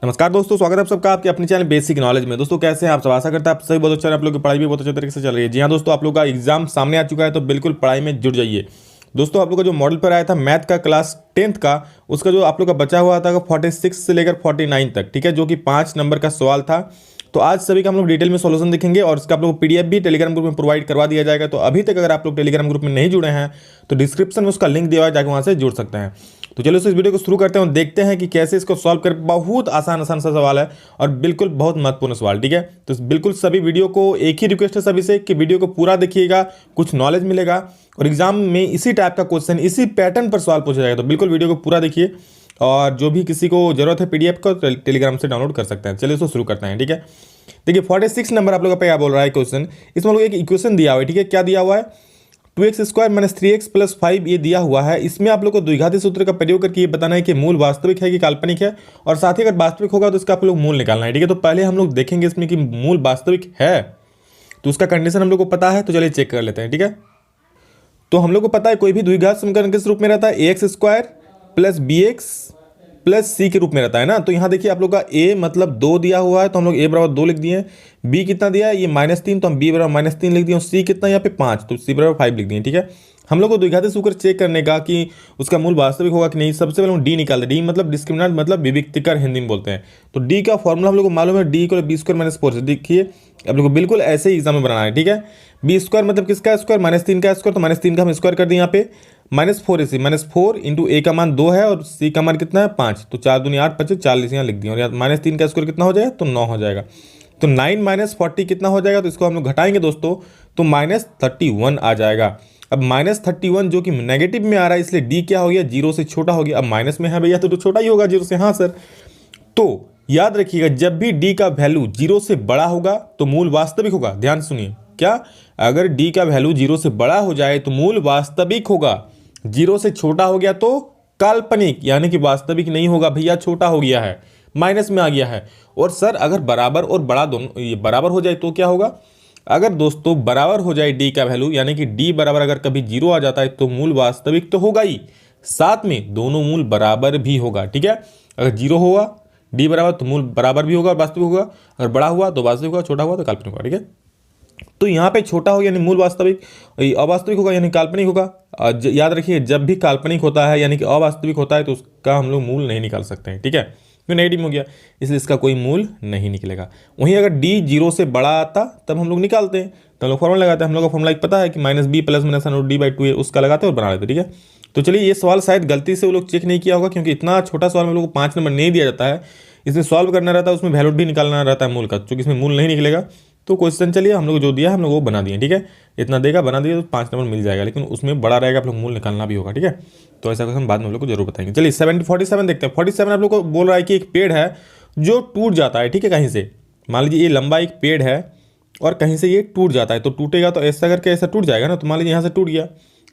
नमस्कार दोस्तों, स्वागत है आप सबका आपके अपने चैनल बेसिक नॉलेज में। दोस्तों कैसे हैं आप सब? आशा करता है आप सभी बहुत अच्छा है, आप लोग की पढ़ाई भी बहुत अच्छे तरीके से चल रही है। जी हाँ दोस्तों, आप लोग का एग्जाम सामने आ चुका है तो बिल्कुल पढ़ाई में जुट जाइए। दोस्तों आप लोग का जो मॉडल पर आया था मैथ का क्लास 10th का, उसका जो आप लोग का बचा हुआ था 46 से लेकर 49 तक, ठीक है, जो कि 5 नंबर का सवाल था। तो आज सभी का हम लोग डिटेल में सॉल्यूशन देखेंगे और इसका आप लोग को पीडीएफ भी टेलीग्राम ग्रुप में प्रोवाइड करवा दिया जाएगा। तो अभी तक अगर आप लोग टेलीग्राम ग्रुप में नहीं जुड़े हैं तो डिस्क्रिप्शन में उसका लिंक दिया हुआ है, जाकर वहाँ से जुड़ सकते हैं। तो चलो इस वीडियो को शुरू करते हैं और देखते हैं कि कैसे इसको सॉल्व कर। बहुत आसान आसान सा सवाल है और बिल्कुल बहुत महत्वपूर्ण सवाल, ठीक है। तो बिल्कुल सभी वीडियो को एक ही रिक्वेस्ट है सभी से कि वीडियो को पूरा देखिएगा, कुछ नॉलेज मिलेगा और एग्जाम में इसी टाइप का क्वेश्चन इसी पैटर्न पर सवाल पूछा जाएगा। तो बिल्कुल वीडियो को पूरा देखिए और जो भी किसी को जरूरत है पीडीएफ को टेलीग्राम से डाउनलोड कर सकते हैं। चलिए इसको शुरू करते हैं, ठीक है। देखिए 46 नंबर आप लोगों का क्या बोल रहा है क्वेश्चन। इसमें लोग एक इक्वेशन दिया हुआ है, ठीक है। क्या दिया हुआ है? 2x² - 3x + 5 ये दिया हुआ है। इसमें आप लोग को द्विघाती सूत्र का प्रयोग करके ये बताना है कि मूल वास्तविक है कि काल्पनिक है, और साथ ही अगर वास्तविक होगा तो इसका आप लोग मूल निकालना है, ठीक है। तो पहले हम लोग देखेंगे इसमें कि मूल वास्तविक है तो उसका कंडीशन हम लोग को पता है। तो चलिए चेक कर लेते हैं, ठीक है। तो हम लोग को पता है कोई भी द्विघात समीकरण किस रूप में रहता है? ax² + bx + c के रूप में रहता है ना। तो यहाँ देखिए आप लोग का a मतलब 2 दिया हुआ है तो हम लोग a बराबर 2 लिख दिए। b कितना दिया है? ये -3 तो हम b बराबर -3 लिख दिए। और c कितना यहाँ पे 5 तो c बराबर 5 लिख दिए, ठीक है। हम लोग को द्विघाती सूत्र चेक करने का कि उसका मूल वास्तविक होगा कि नहीं, सबसे पहले हम डी निकालते हैं। डी मतलब डिस्क्रिमिनेंट मतलब विविक्तिकर हिंदी में बोलते हैं। तो डी का फॉर्मूला हम लोग को मालूम है, डी = b² - 4 से। देखिए आप लोग को बिल्कुल ऐसे ही एग्जाम में बनाना है, ठीक है। b² मतलब किसका स्क्वायर? -3 का स्क्वायर, तो -3 का हम स्क्वायर कर दें यहाँ पे। -4 इसी -4 इंटू a का मान 2 है और c का मान कितना है? 5। तो 4 दूनी 8 5 40 यहाँ लिख दिए। और यहाँ -3 का स्क्वायर कितना हो जाएगा? तो 9 हो जाएगा। तो 9 - 40 कितना हो जाएगा? तो इसको हम लोग घटाएंगे दोस्तों तो -31 आ जाएगा। अब -31 जो कि नेगेटिव में आ रहा है इसलिए डी क्या हो गया? 0 से छोटा हो गया। अब माइनस में है भैया तो छोटा ही होगा 0 से। हाँ सर। तो याद रखिएगा जब भी डी का वैल्यू 0 से बड़ा होगा तो मूल वास्तविक होगा। ध्यान सुनिए, क्या? अगर डी का वैल्यू 0 से बड़ा हो जाए तो मूल वास्तविक होगा। 0 से छोटा हो गया तो काल्पनिक, यानी कि वास्तविक नहीं होगा भैया, छोटा हो गया है, माइनस में आ गया है। और सर अगर बराबर और बड़ा दोनों ये बराबर हो जाए तो क्या होगा? अगर दोस्तों बराबर हो जाए डी का वैल्यू, यानी कि डी बराबर अगर कभी 0 आ जाता है तो मूल वास्तविक तो होगा ही, साथ में दोनों मूल बराबर भी होगा, ठीक है। अगर 0 होगा डी बराबर तो मूल बराबर भी होगा और वास्तविक होगा। अगर बड़ा हुआ तो वास्तविक होगा, छोटा हुआ तो काल्पनिक होगा, ठीक है। तो यहाँ पे छोटा हो यानी मूल वास्तविक, अवास्तविक होगा यानी काल्पनिक होगा। याद रखिए जब भी काल्पनिक होता है यानी कि अवास्तविक होता है तो उसका हम लोग मूल नहीं निकाल सकते हैं, ठीक है। क्यों? नेगेटिव हो गया इसलिए इसका कोई मूल नहीं निकलेगा। वहीं अगर डी 0 से बड़ा आता तब हम लोग निकालते हैं, तो हम लोग फॉर्मूला लगाते हैं। हम लोग का फॉर्मूला पता है कि -b + -√d/2 है, उसका लगाते हैं और बना लेते हैं, ठीक है। तो चलिए ये सवाल शायद गलती से वो लोग चेक नहीं किया होगा क्योंकि इतना छोटा सवाल में लोग को 5 नंबर नहीं दिया जाता है। इसमें सॉल्व करना रहता है, उसमें वैल्यू भी निकालना रहता है मूल का, क्योंकि इसमें मूल नहीं निकलेगा। तो क्वेश्चन चलिए हम लोग जो दिया है हम लोग वो बना दिए, ठीक है। इतना देगा बना दिए तो 5 नंबर मिल जाएगा, लेकिन उसमें बड़ा रहेगा, आप लोग मूल निकालना भी होगा, ठीक है। तो ऐसा क्वेश्चन बाद में हम लोग को जरूर बताएंगे। चलिए 47 देखते हैं। 47 आप लोग को बोल रहा है कि एक पेड़ है जो टूट जाता है, ठीक है, कहीं से। मान लीजिए ये लंबा एक पेड़ है और कहीं से ये टूट जाता है, तो टूटेगा तो ऐसा करके ऐसा टूट जाएगा ना। तो मान लीजिए यहाँ से टूट गया,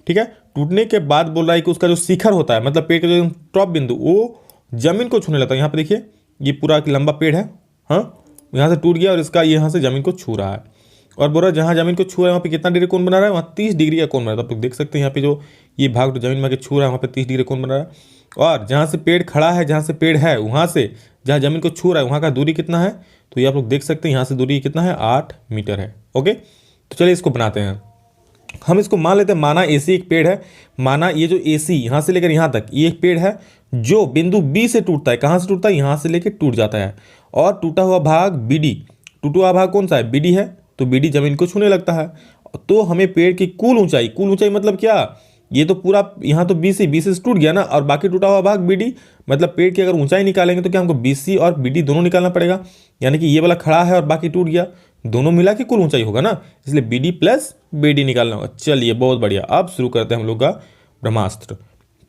ठीक है। टूटने के बाद बोल रहा है कि उसका जो शिखर होता है मतलब पेड़ का जो टॉप बिंदु वो जमीन को छूने लगता है। यहाँ पे देखिए ये पूरा एक लंबा पेड़ है, हाँ, यहाँ से टूट गया और इसका यहाँ से जमीन को छू रहा है। और बोल रहा है जहाँ जमीन को छू रहा है वहाँ पे कितना डिग्री कोण बना रहा है? वहाँ 30 डिग्री का कोण बना रहा है। तो आप लोग देख सकते हैं यहाँ पे जो ये भाग जमीन में छू रहा है वहाँ पे 30 डिग्री कोण बना रहा है। और जहाँ से पेड़ खड़ा है, जहाँ से पेड़ है वहाँ से जहाँ जमीन को छू रहा है वहाँ का दूरी कितना है? तो ये आप लोग देख सकते हैं यहाँ से दूरी कितना है? 8 मीटर है। ओके, तो चलिए इसको बनाते हैं। हम इसको मान लेते हैं, माना AC एक पेड़ है। माना ये जो AC यहाँ से लेकर यहाँ तक ये एक पेड़ है जो बिंदु B से टूटता है। कहाँ से टूटता है? यहाँ से लेकर टूट जाता है। और टूटा हुआ भाग BD, टूटा हुआ भाग कौन सा है? BD है। तो BD जमीन को छूने लगता है। तो हमें पेड़ की कुल ऊंचाई मतलब क्या? ये तो पूरा यहाँ तो BC से टूट गया ना, और बाकी टूटा हुआ भाग BD, मतलब पेड़ की अगर ऊंचाई निकालेंगे तो क्या हमको BC और BD दोनों निकालना पड़ेगा। यानी कि ये वाला खड़ा है और बाकी टूट गया, दोनों मिला के कुल ऊंचाई होगा ना, इसलिए BD + BD निकालना होगा। चलिए बहुत बढ़िया, अब शुरू करते हैं हम लोग का ब्रह्मास्त्र।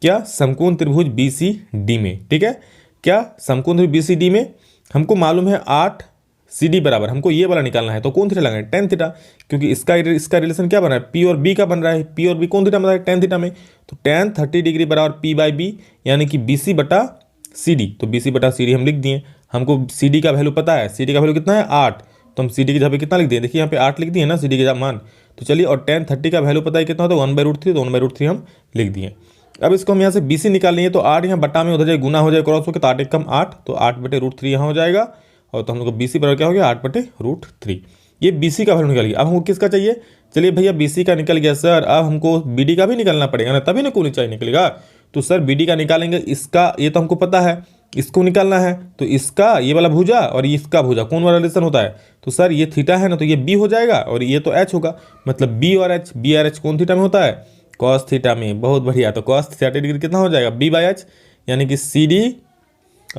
क्या? समकोण त्रिभुज BCD में, ठीक है। क्या? समकोण त्रिभुज BCD में हमको मालूम है 8 CD बराबर, हमको ये वाला निकालना है। तो कौन थीटा लगाएं? tan थीटा, क्योंकि इसका रिलेशन क्या बन रहा है? P और B का बन रहा है। P और B कौन थीटा बन रहा है? tan थीटा में। तो tan 30 डिग्री बराबर P/B, यानी कि BC/CD। तो BC/CD हम लिख दिए। हमको CD का वैल्यू पता है, CD का वैल्यू कितना है? 8। तो हम CD की जगह पे कितना लिख दिए? देखिए यहाँ पे 8 लिख दिए ना CD के मान। तो चलिए, और tan 30 का वैल्यू पता है कितना होता है? 1/√3। तो 1/√3 हम लिख दिए। अब इसको हम यहाँ से BC निकाल लेंगे तो 8 यहाँ बटा में उधर जाए गुना हो जाए क्रॉस होकर, तो 8 कम 8, तो 8/√3 यहाँ हो जाएगा। और तो हम लोग को BC बराबर क्या हो गया 8/√3। ये BC का वैल्यू निकल गया। अब हमको किसका चाहिए, चलिए भैया BC का निकल गया सर, अब हमको BD का भी निकलना पड़ेगा ना, तभी ना कोण ऊंचाई निकलेगा। तो सर BD का निकालेंगे, इसका ये तो हमको पता है, इसको निकालना है तो इसका ये वाला भुजा और इसका भुजा कौन वाला रिलेशन होता है, तो सर ये थीटा है ना, तो ये B हो जाएगा और ये तो H होगा, मतलब B और H कौन थीटा में होता है, कॉस थीटा में। बहुत बढ़िया, तो कॉस 30 डिग्री कितना हो जाएगा B/H, यानी कि CD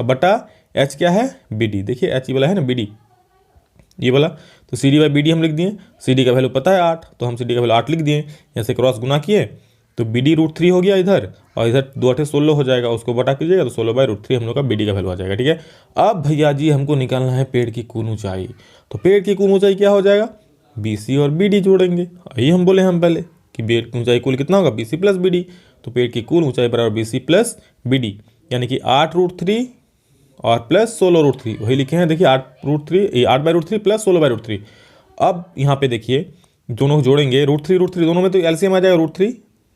बटा H क्या है BD। देखिए H ये वाला है ना BD, ये वाला, तो CD/BD हम लिख दिए। CD का वैल्यू पता है 8, तो हम CD का वैल्यू 8 लिख दिए, यहाँ से क्रॉस गुना किए तो BD√3 हो गया इधर, और इधर 2 8 16 हो जाएगा, उसको बटा कीजिएगा तो 16/√3 हम लोग का BD का वैल्यू आ जाएगा। ठीक है, अब भैया जी हमको निकालना है पेड़ की कुल ऊंचाई। तो पेड़ की कुल ऊंचाई क्या हो जाएगा, BC और BD जोड़ेंगे। यही हम बोले हम पहले कि पेड़ की ऊंचाई कुल कितना होगा BC + BD, तो पेड़ की कुल ऊंचाई बराबर BC + BD, यानी कि 8√3 और प्लस 16√3, वही लिखे हैं देखिए 8/√3 प्लस 16/√3। अब यहाँ पे देखिए दोनों जोड़ेंगे, √3 दोनों में तो एलसीएम आ जाएगा, √3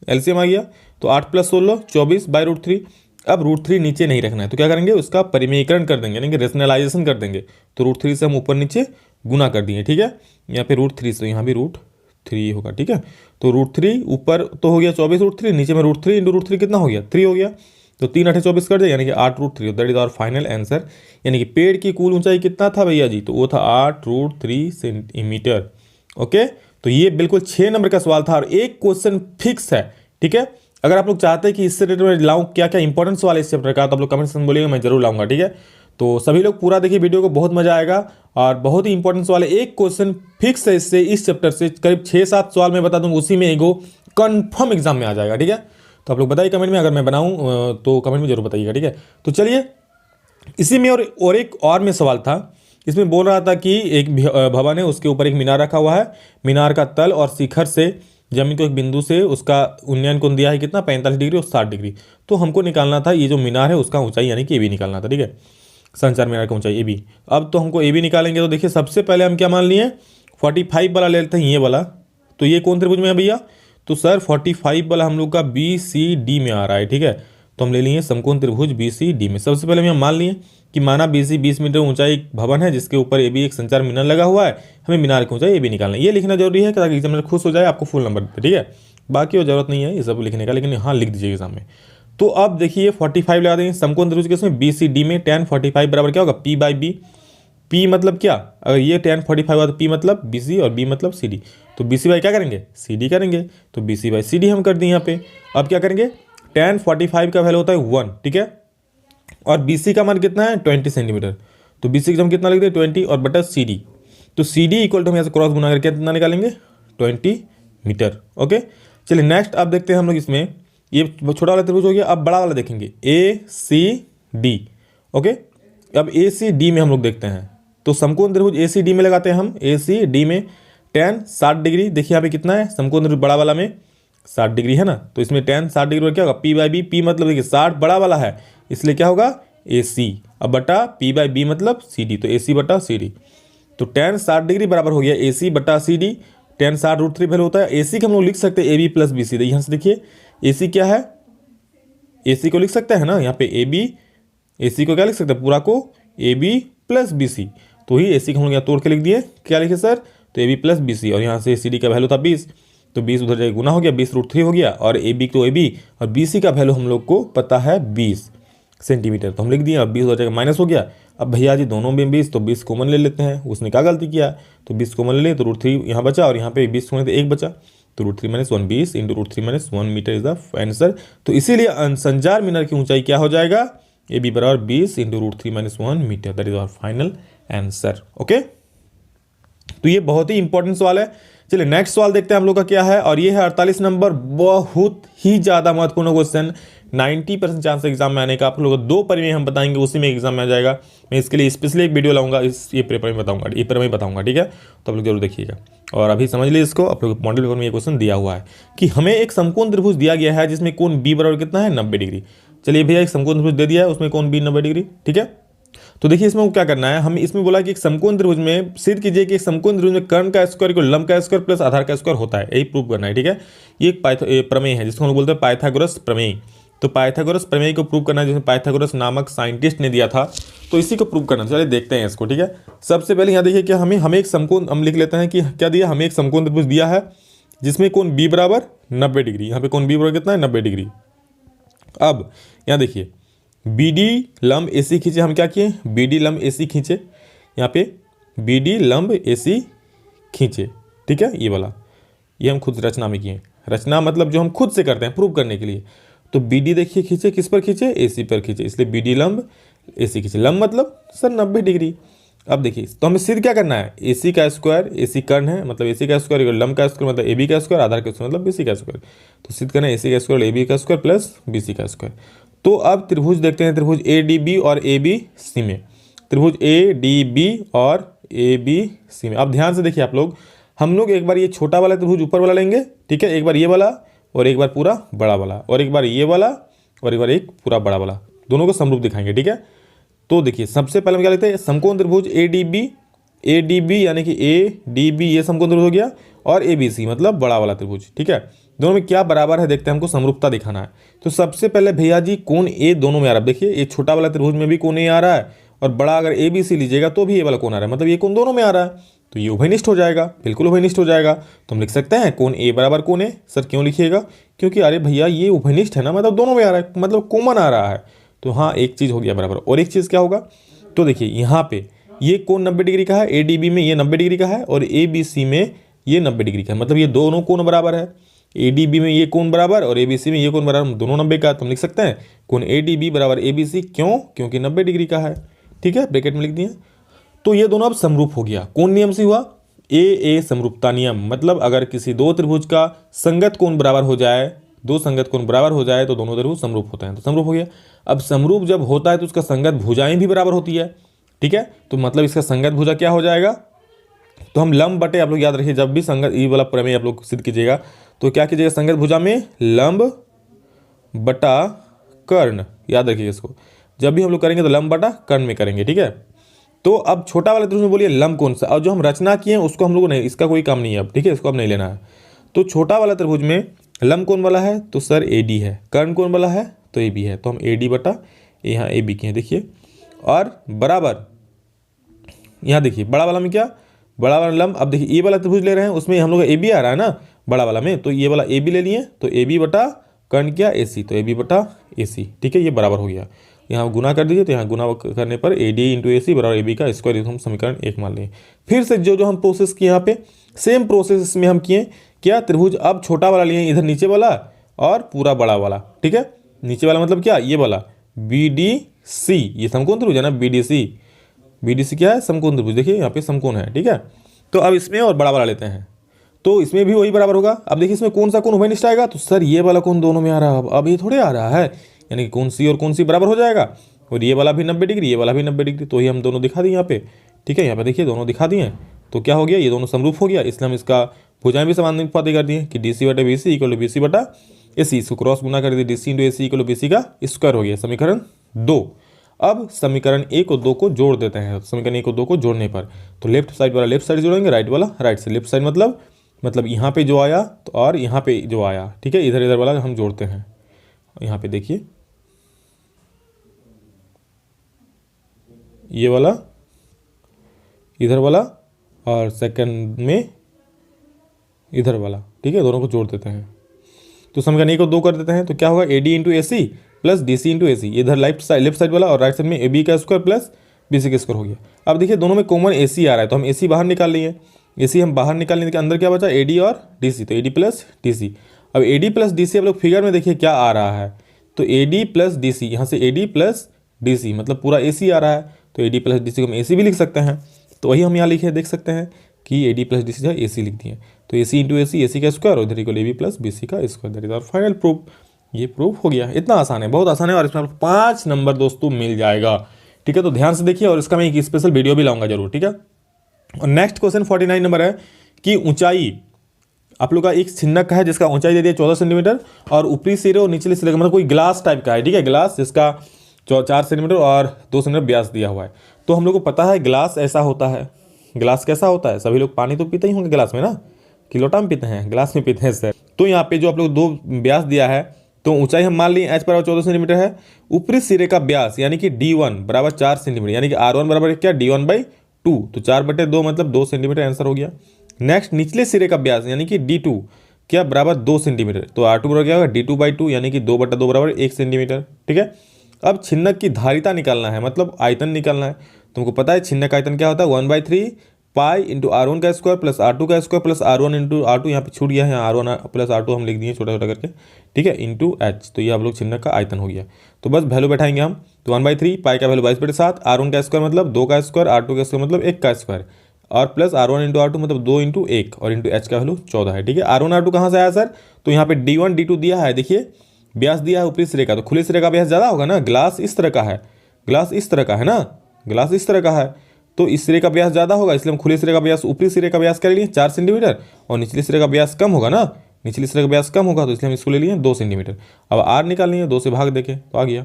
एलसीएम आ गया, तो 8 + 16 24/√3। अब √3 नीचे नहीं रखना है, तो क्या करेंगे उसका परिमेयीकरण कर देंगे, यानी कि रेशनलाइजेशन कर देंगे। तो √3 से हम ऊपर नीचे गुना कर दिए। ठीक है, यहाँ पे √3 से यहाँ भी √3 होगा। ठीक है, तो √3 ऊपर तो हो गया 24√3, नीचे में √3 × √3 कितना हो गया 3 हो गया, तो 3 8 24 कर दे, यानी कि 8√3। That is our final answer. यानी कि पेड़ की कुल ऊंचाई कितना था भैया जी, तो वो था 8√3 सेंटीमीटर। ओके, तो ये बिल्कुल 6 नंबर का सवाल था और एक क्वेश्चन फिक्स है। ठीक है, अगर आप लोग चाहते हैं कि इससे रिलेटेड मैं लाऊं क्या क्या इंपॉर्टेंट सवाल इस चैप्टर का, तो आप लोग कमेंट सेक्शन में बोलिएगा, मैं जरूर लाऊंगा। ठीक है, तो सभी लोग पूरा देखिए वीडियो को, बहुत मजा आएगा और बहुत ही इंपॉर्टेंट सवाल है। एक क्वेश्चन फिक्स है इससे, इस चैप्टर से करीब 6-7 सवाल मैं बता दूंगा, उसी में एगो कन्फर्म एग्जाम में आ जाएगा। ठीक है, तो आप लोग बताइए कमेंट में, अगर मैं बनाऊं तो कमेंट में जरूर बताइएगा। ठीक है, तो चलिए इसी में और एक और में सवाल था, इसमें बोल रहा था कि एक भवन है, उसके ऊपर एक मीनार रखा हुआ है, मीनार का तल और शिखर से जमीन को एक बिंदु से उसका उन्नयन कोण दिया है कितना 45 डिग्री और 60 डिग्री। तो हमको निकालना था ये जो मीनार है उसका ऊंचाई, यानी कि AB निकालना था। ठीक है, संचार मीनार का ऊंचाई AB। अब तो हमको AB निकालेंगे, तो देखिए सबसे पहले हम क्या मान लिए 45 वाला ले लेते हैं, ये वाला। तो ये कौन त्रिभुज में है भैया, तो सर 45 वाला हम लोग का BCD में आ रहा है। ठीक है, तो हम ले लिए समकोण त्रिभुज BCD में। सबसे पहले हम मान लिए कि माना BC 20 मीटर ऊंचाई भवन है, जिसके ऊपर AB एक संचार मीनार लगा हुआ है, हमें मीनार की ऊंचाई AB निकालना है। ये लिखना जरूरी है ताकि एग्जामिनर खुश हो जाए, आपको फुल नंबर दे। ठीक है, बाकी वो जरूरत नहीं है ये सब लिखने का, लेकिन हाँ लिख दीजिए एग्जाम में। तो अब देखिए 45 लगा देंगे समकोण त्रिभुज के इसमें BCD में, tan 45 बराबर क्या होगा P/B। P मतलब क्या, अगर ये tan 45 हुआ तो P मतलब BC और B मतलब CD, तो BC/क्या करेंगे CD करेंगे, तो BC/CD हम कर दिए यहाँ पे। अब क्या करेंगे, tan 45 का वैल्यू होता है 1। ठीक है, और BC का मान कितना है 20 सेंटीमीटर, तो BC का हम कितना लिख दें 20 और बटा CD, तो CD इक्वल टू हम यहाँ से क्रॉस गुना करके कितना निकालेंगे 20 मीटर। ओके, चलिए नेक्स्ट अब देखते हैं हम लोग इसमें, ये छोटा वाला त्रिभुज हो गया, अब बड़ा वाला देखेंगे ACD। ओके, अब ACD में हम लोग देखते हैं, तो समकोण त्रिभुज ACD में लगाते हैं हम। ACD में tan 60 डिग्री, देखिए यहाँ पे कितना है समकोण त्रिभुज बड़ा वाला में 60 डिग्री है ना, तो इसमें tan 60 डिग्री पर क्या होगा P/B। P मतलब देखिए 60 बड़ा वाला है, इसलिए क्या होगा AC, अब बटा P/B मतलब CD, तो AC बटा CD। तो tan 60 डिग्री बराबर हो गया AC बटा CD। tan 60 √3 वैल्यू होता है, AC का हम लोग लिख सकते हैं AB + BC। यहाँ से देखिए AC क्या है, AC को लिख सकते हैं ना यहाँ पे AB, AC को क्या लिख सकते हैं पूरा को AB + BC, तो ही AC को हम लोग यहाँ तोड़ के लिख दिए, क्या लिखे सर, तो AB + BC, और यहाँ से CD का वैल्यू था 20, तो 20 उधर जाके गुना हो गया 20 √3 हो गया, और AB तो AB और BC का वैल्यू हम लोग को पता है 20 सेंटीमीटर, तो हम लिख दिए। अब 20 उधर जाकर माइनस हो गया, अब भैया जी दोनों में 20, तो 20 कॉमन ले लेते हैं, उसने क्या गलती किया, तो 20 कॉमन ले लें तो √3 यहाँ बचा, और यहाँ पे 20 कॉमन तो 1 बचा, तो √3 - 1 20 × √3 - 1 मीटर इज द आंसर। तो इसीलिए संचार मीनार की ऊंचाई क्या हो जाएगा AB बराबर 20 × √3 - 1 metre, that is our final answer. Okay, तो ये बहुत ही इंपॉर्टेंट सवाल है। चलिए नेक्स्ट सवाल देखते हैं हम लोग का क्या है, और ये है 48 नंबर, बहुत ही ज़्यादा महत्वपूर्ण क्वेश्चन, 90% चांस एग्जाम में आने का। आप लोगों को 2 परिमेय हम बताएंगे, उसी में एग्जाम में आ जाएगा। मैं इसके लिए स्पेशली एक वीडियो लाऊंगा, ये पेपर में बताऊंगा, ये पेपर में बताऊंगा। ठीक है, तो आप लोग जरूर देखिएगा, और अभी समझ लीजिए इसको, आप लोग मॉडल पेपर में ये क्वेश्चन दिया हुआ है कि हमें एक समकोण त्रिभुज दिया गया है जिसमें कोण B बराबर कितना है 90 डिग्री। चलिए भैया एक समकोण त्रिभुज दे दिया है, उसमें कोण B 90 डिग्री। ठीक है, तो देखिए इसमें वो क्या करना है, हम इसमें बोला कि एक समकोण त्रिभुज में सिद्ध कीजिए कि एक समकोण त्रिभुज में कर्ण का स्क्वायर इक्वल लंब का स्क्वायर प्लस आधार का स्क्वायर होता है, यही प्रूव करना है। ठीक है, ये एक प्रमेय है जिसको हम लोग बोलते हैं पाइथागोरस प्रमेय। तो पाइथागोरस प्रमेय को प्रूव करना है, जिसमें पाइथागोरस नामक साइंटिस्ट ने दिया था, तो इसी को प्रूव करना। चलिए देखते हैं इसको। ठीक है, सबसे पहले यहाँ देखिए कि हमें एक समकोण, हम लिख लेते हैं कि क्या दिया, हमें एक समकोण त्रिभुज दिया है जिसमें कोण बी बराबर 90 डिग्री, यहाँ पे कोण बी बराबर कितना है 90 डिग्री। अब यहाँ देखिए बी डी लंब ए सी खींचे, हम क्या किए बी डी लंब ए सी खींचे, यहाँ पे बी डी लंब ए सी खींचे। ठीक है, ये वाला ये हम खुद रचना में किए, रचना मतलब जो हम खुद से करते हैं प्रूव करने के लिए। तो बी डी देखिए खींचे, किस पर खींचे, ए सी पर खींचे, इसलिए बी डी लंब ए सी खींचे, लंब मतलब सर 90 डिग्री। अब देखिए तो हमें सिद्ध क्या करना है, ए सी का स्क्वायर, ए सी कर्ण है मतलब ए सी का स्क्वायर, लंब का स्क्वायर मतलब ए बी का स्क्वायर, आधार का स्क्वायर मतलब बी सी का स्क्वायर। तो सिद्ध करना है ए सी का स्क्वायर ए बी का स्क्वायर प्लस बी सी का स्क्वायर। तो अब त्रिभुज देखते हैं, त्रिभुज ए डी बी और ए बी सी में, त्रिभुज ए डी बी और ए बी सी में। अब ध्यान से देखिए आप लोग, हम लोग एक बार ये छोटा वाला त्रिभुज ऊपर वाला लेंगे, ठीक है, एक बार ये वाला और एक बार पूरा बड़ा वाला, और एक बार ये वाला और एक बार एक पूरा बड़ा वाला, दोनों को समरूप दिखाएंगे। ठीक है, तो देखिए सबसे पहले हम क्या लेते हैं, समकोण त्रिभुज ए डी बी यानी कि ए डी बी ये समकोण त्रिभुज हो गया, और ए बी सी मतलब बड़ा वाला त्रिभुज। ठीक है, दोनों में क्या बराबर है देखते हैं, हमको समरूपता दिखाना है। तो सबसे पहले भैया जी कोण ए दोनों में आ रहा है, देखिए ये छोटा वाला त्रिभुज में भी कोण ए आ रहा है, और बड़ा अगर ए बी सी लीजिएगा तो भी ये वाला कोण आ रहा है, मतलब ये कोण दोनों में आ रहा है, तो ये उभयनिष्ठ हो जाएगा, बिल्कुल उभयनिष्ठ हो जाएगा। तो हम लिख सकते हैं कोण ए बराबर कोण ए। सर क्यों लिखिएगा, क्योंकि अरे भैया ये उभयनिष्ठ है ना, मतलब दोनों में आ रहा है, मतलब कॉमन आ रहा है। तो हाँ एक चीज़ हो गया बराबर, और एक चीज़ क्या होगा, तो देखिए यहाँ पे ये कोण 90 डिग्री का है, ए डी बी में ये 90 डिग्री का है, और ए बी सी में ये 90 डिग्री का है, मतलब ये दोनों कोण बराबर है। ए डी बी में ये कोण बराबर और ए बी सी में ये कोण बराबर, दोनों 90 का। तो हम लिख सकते हैं कोण ए डी बी बराबर ए बी सी, क्यों, क्योंकि 90 डिग्री का है। ठीक है, ब्रैकेट में लिख दिए। तो ये दोनों अब समरूप हो गया, कौन नियम से हुआ, ए समरूपता नियम, मतलब अगर किसी दो त्रिभुज का संगत कोण बराबर हो जाए, दो संगत कोण बराबर हो जाए तो दोनों त्रिभुज समरूप होते हैं, तो समरूप हो गया। अब समरूप जब होता है तो उसका संगत भुजाएं भी बराबर होती है। ठीक है, तो मतलब इसका संगत भुजा क्या हो जाएगा, तो हम लंब बटे, आप लोग याद रखिए जब भी संगत ये वाला प्रमेय आप लोग सिद्ध कीजिएगा तो क्या कीजिएगा, संगत भुजा में लंब बटा कर्ण, याद रखिएगा इसको, जब भी हम लोग करेंगे तो लंब बटा कर्ण में करेंगे। ठीक है, तो अब छोटा वाला त्रिभुज में बोलिए लंब कौन सा, और जो हम रचना किए हैं उसको हम लोग नहीं, इसका कोई काम नहीं है अब। ठीक है, इसको अब नहीं लेना है। तो छोटा वाला त्रिभुज में लंब कौन वाला है, तो सर ए डी है, कर्ण कौन वाला है, तो ए बी है, तो हम ए डी बटा यहाँ ए बी किए, देखिए, और बराबर यहाँ देखिए बड़ा वाला में क्या, बड़ा वाला लंब, अब देखिए ये वाला त्रिभुज ले रहे हैं उसमें हम लोग ए बी आ रहा है ना बड़ा वाला में, तो ये वाला ए बी ले लिए, तो ए बी बटा कर्ण क्या ए सी, तो ए बी बटा ए सी। ठीक है, ये बराबर हो गया, यहाँ गुना कर दीजिए, तो यहाँ गुना करने पर ए डी इंटू ए सी बराबर ए बी का स्क्वायर, हम समीकरण 1 मान लिए। फिर से जो हम प्रोसेस किए यहाँ पे सेम प्रोसेस इसमें हम किए, क्या त्रिभुज अब छोटा वाला लिए इधर नीचे वाला और पूरा बड़ा वाला। ठीक है, नीचे वाला मतलब क्या, ये वाला बी डी सी, ये समकोण त्रिभुज है ना, बी डी सी क्या है, समकोण त्रिभुज, देखिए यहाँ पे समकोण है। ठीक है, तो अब इसमें और बड़ा वाला लेते हैं, तो इसमें भी वही बराबर होगा। अब देखिए इसमें कौन सा कोण उभयनिष्ठ आएगा, तो सर ये वाला कोण दोनों में आ रहा है, अब ये थोड़े आ रहा है, यानी कि कौन सी और कौन सी बराबर हो जाएगा, और ये वाला भी 90 डिग्री, ये वाला भी 90 डिग्री, तो ये हम दोनों दिखा दिए यहाँ पे। ठीक है, यहाँ पे देखिए दोनों दिखा दिए, तो क्या हो गया, ये दोनों समरूप हो गया, इसलिए हम इसका भुजाएं भी समानुपाती कर दिए कि डी सी बटा B C equal to B C बटा ए सी, इसको क्रॉस गुना कर दिए, D C into A C equal to B C का स्क्वायर हो गया, समीकरण 2। अब समीकरण 1 और 2 को जोड़ देते हैं, समीकरण 1 और 2 को जोड़ने पर तो लेफ्ट साइड वाला लेफ्ट साइड जोड़ेंगे, राइट वाला राइट से, लेफ्ट साइड मतलब यहाँ पे जो आया तो और यहाँ पे जो आया। ठीक है, इधर इधर वाला हम जोड़ते हैं, यहाँ पे देखिए ये वाला इधर वाला और सेकंड में इधर वाला। ठीक है, दोनों को जोड़ देते हैं, तो समीकरण 1 और 2 कर देते हैं, तो क्या होगा, A D into A C plus D C into A C, इधर लेफ्ट साइड वाला और राइट साइड में ए बी का स्क्वायर प्लस बी सी का स्क्वायर हो गया। अब देखिए दोनों में कॉमन ए सी आ रहा है, तो हम ए सी बाहर निकाल लिए, ए सी हम बाहर निकालने के अंदर क्या बचा, ए डी और डी सी, तो A D plus D C. अब A D plus D C आप लोग फिगर में देखिए क्या आ रहा है, तो A D plus D C, यहाँ से A D plus D C मतलब पूरा ए सी आ रहा है, तो A D plus D C को हम ए सी भी लिख सकते हैं, तो वही हम यहाँ लिखे देख सकते हैं कि A D plus D C जो ए सी लिख दिए, तो ए सी इंटू ए सी का स्क्वायर, उधर equal A B plus B C का square, that is our final proof. ये प्रूफ हो गया, इतना आसान है, बहुत आसान है, और इसमें 5 नंबर दोस्तों मिल जाएगा। ठीक है, तो ध्यान से देखिए, और इसका मैं एक स्पेशल वीडियो भी लाऊंगा जरूर। ठीक है, और नेक्स्ट क्वेश्चन 49 नंबर है कि ऊंचाई आप लोग का एक छिन्नक का है जिसका ऊंचाई दे दिया 14 सेंटीमीटर, और ऊपरी सिरे और निचले सिरे का मतलब कोई ग्लास टाइप का है। ठीक है, ग्लास जिसका 4 सेंटीमीटर और 2 सेंटीमीटर व्यास दिया हुआ है। तो हम लोग को पता है ग्लास ऐसा होता है। ग्लास कैसा होता है? सभी लोग पानी तो पीते ही होंगे ग्लास में ना, कि लोटा में पीते हैं, ग्लास में पीते हैं सर। तो यहाँ पे जो आप लोग 2 व्यास दिया है, तो ऊंचाई हम मान लिए h बराबर 14 सेंटीमीटर है। ऊपरी सिरे का व्यास यानी कि d1 बराबर 4 सेंटीमीटर, यानी कि r1 बराबर क्या, d1/2, तो 4/2 मतलब 2 सेंटीमीटर आंसर हो गया। नेक्स्ट निचले सिरे का व्यास यानी कि d2 क्या बराबर 2 सेंटीमीटर, तो r2 बराबर क्या होगा, d2/2 यानी कि 2/2 बराबर 1 सेंटीमीटर। ठीक है, अब छिन्नक की धारिता निकालना है, मतलब आयतन निकालना है। तुमको पता है छिन्नक का आयतन क्या होता है, 1/3 पाई इंटू r1 का स्क्वायर प्लस r2 का square plus r1 into r2, यहाँ पे छूट गया है, r1 प्लस r2 हम लिख दिए छोटा छोटा करके, ठीक है, इंटू h। तो ये आप लोग छिन्नक का आयतन हो गया। तो बस वैल्यू बैठाएंगे हम, तो 1/3 पाई का वैल्यू 22/7, r1 का स्क्वायर मतलब 2 का स्क्वायर, r2 का स्क्वायर मतलब 1 का स्क्वायर, और प्लस r1 इंटू r2 मतलब 2 इंटू 1, और इंटू h का वैल्यू 14 है। ठीक है, r1 r2 कहाँ से आया सर, तो यहाँ पे d1 d2 दिया है, देखिए व्यास दिया है ऊपरी सिरे का, तो खुले सिरे का व्यास ज़्यादा होगा ना, ग्लास इस तरह का है, ग्लास इस तरह का है ना, ग्लास इस तरह का है, तो इस सिरे का व्यास ज़्यादा होगा, इसलिए हम खुले सिरे का व्यास ऊपरी सिरे का व्यास कर लिए 4 सेंटीमीटर, और निचले सिरे का व्यास कम होगा ना, निचले सिरे का व्यास कम होगा, तो इसलिए हम इसको ले लिए 2 सेंटीमीटर। अब r निकालनी है, 2 से भाग देके तो आ गया।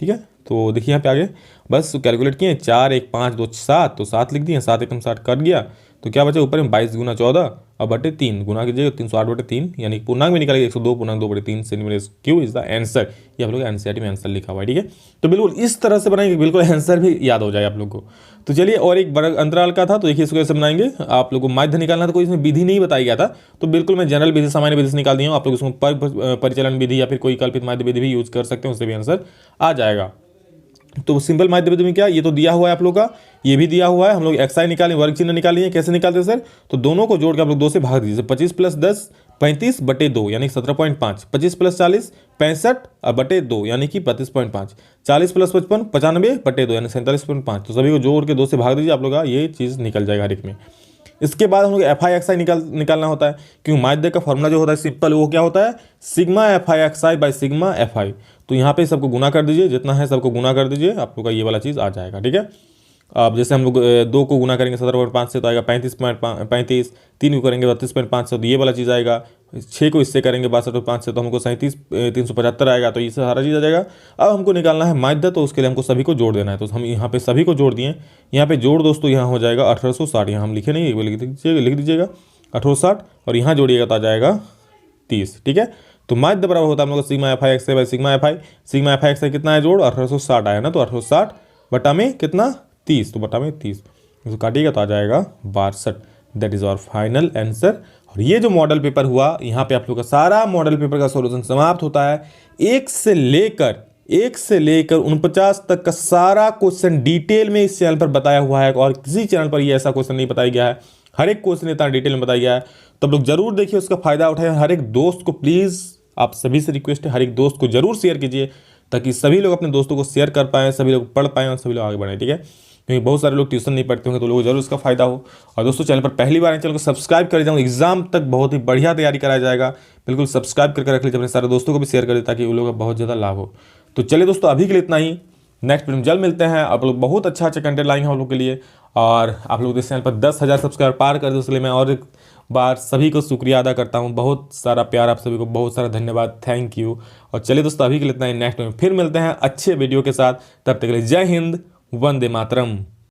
ठीक है, तो देखिए यहाँ पे आगे बस कैलकुलेट किए, 4 1 5 2 7, तो 7 लिख दिए, 7 एकम 60 कट गया, तो क्या बचा ऊपर में 22 गुना 14 और बटे 3 गुना कीजिएगा, 308/3, यानी पूर्णांक में निकालेगा 102.2/3 centimetre cube is the answer. ये आप लोग एनसीईआरटी में आंसर लिखा हुआ है। ठीक है, तो बिल्कुल इस तरह से बनाएंगे, बिल्कुल आंसर भी याद हो जाए आप लोग को। तो चलिए, और एक बड़ा अंतराल का था, तो देखिए इसको कैसे बनाएंगे। आप लोग को माध्य निकालना था, कोई इसमें विधि नहीं बताया गया था, तो बिल्कुल मैं जनरल विधि सामान्य विधि से निकाल दिया हूँ। आप लोग इसमें परिचलन विधि या फिर कोई कल्पित माध्य विधि भी यूज कर सकते हैं, उससे भी आंसर आ जाएगा। तो सिंपल माध्य विधि में क्या, ये तो दिया हुआ है आप लोग का, ये भी दिया हुआ है, हम लोग एक्साई निकालें, वर्ग चिन्ह निकालिए, कैसे निकालते हैं सर, तो दोनों को जोड़ के आप लोग 2 से भाग दीजिए, 25 + 10 35/2 यानी 17.5, 25 + 40 65/2 यानी कि 32.5, 40 + 55 95/2 यानी 47.5, तो सभी को जोड़ के 2 से भाग दीजिए, आप लोग का ये चीज़ निकल जाएगा हर एक में। इसके बाद हम लोग एफ आई एक्स आई निकालना होता है, क्योंकि माध्य का फॉर्मूला जो होता है सिंपल, वो क्या होता है, sigma F I X I by sigma F आई। तो यहाँ पे सबको गुना कर दीजिए, जितना है सबको गुना कर दीजिए, आप लोग का ये वाला चीज़ आ जाएगा। ठीक है, अब जैसे हम लोग 2 को गुना करेंगे 17.5 से, तो आएगा 35.35, 3 को करेंगे 32.5 से, तो ये वाला चीज़ आएगा, 6 को इससे करेंगे 62.5 से, तो हमको 375 आएगा, तो ये सारा चीज़ आ जाएगा। अब हमको निकालना है माध्य, तो उसके लिए हमको सभी को जोड़ देना है, तो हम यहाँ पे सभी को जोड़ दिए, यहाँ पे जोड़ दोस्तों यहाँ हो जाएगा 1860, यहाँ हम लिखे नहीं, लिख दीजिएगा 1860, और यहाँ जोड़िएगा तो आ जाएगा 30। ठीक है, तो माध्य बराबर होता है हम लोग sigma F I X I by sigma F I. Sigma F I X I कितना है जोड़, 1860 आया ना, तो 1860 बटा में कितना 30, तो बटा में 30, इसको काटिएगा तो आ जाएगा 62। That is our final answer. और ये जो मॉडल पेपर हुआ, यहाँ पे आप लोग का सारा मॉडल पेपर का सॉल्यूशन समाप्त होता है। 1 से लेकर 49 तक का सारा क्वेश्चन डिटेल में इस चैनल पर बताया हुआ है, और किसी चैनल पर ये ऐसा क्वेश्चन नहीं बताया गया है। हर एक क्वेश्चन इतना डिटेल में बताया गया है, तो आप लोग जरूर देखिए, उसका फायदा उठाएं। हर एक दोस्त को प्लीज़, आप सभी से रिक्वेस्ट है, हर एक दोस्त को जरूर शेयर कीजिए, ताकि सभी लोग अपने दोस्तों को शेयर कर पाएँ, सभी लोग पढ़ पाएँ और सभी लोग आगे बढ़ें। ठीक है, क्योंकि बहुत सारे लोग ट्यूशन नहीं पढ़ते होंगे, तो लोगों को जरूर इसका फायदा हो। और दोस्तों, चैनल पर पहली बार चैनल को सब्सक्राइब कर जाऊँ, एग्जाम तक बहुत ही बढ़िया तैयारी कराया जाएगा, बिल्कुल सब्सक्राइब करके रख लीजिए, अपने सारे दोस्तों को भी शेयर कर दे, ताकि उन लोगों का बहुत ज़्यादा लाभ हो। तो चलिए दोस्तों, अभी के लिए इतना ही, नेक्स्ट वीडियो में जल्द मिलते हैं। आप लोग बहुत अच्छा कंटेंट लाएंगे हम लोग के लिए, और आप लोग इस चैनल पर 10,000 सब्सक्राइबर पार कर दे, उसके लिए मैं और एक बार सभी को शुक्रिया अदा करता हूँ। बहुत सारा प्यार आप सभी को, बहुत सारा धन्यवाद, थैंक यू। और चलिए दोस्तों, अभी के लिए इतना ही, नेक्स्ट में फिर मिलते हैं अच्छे वीडियो के साथ। तब तक के लिए जय हिंद, वंदे मातरम।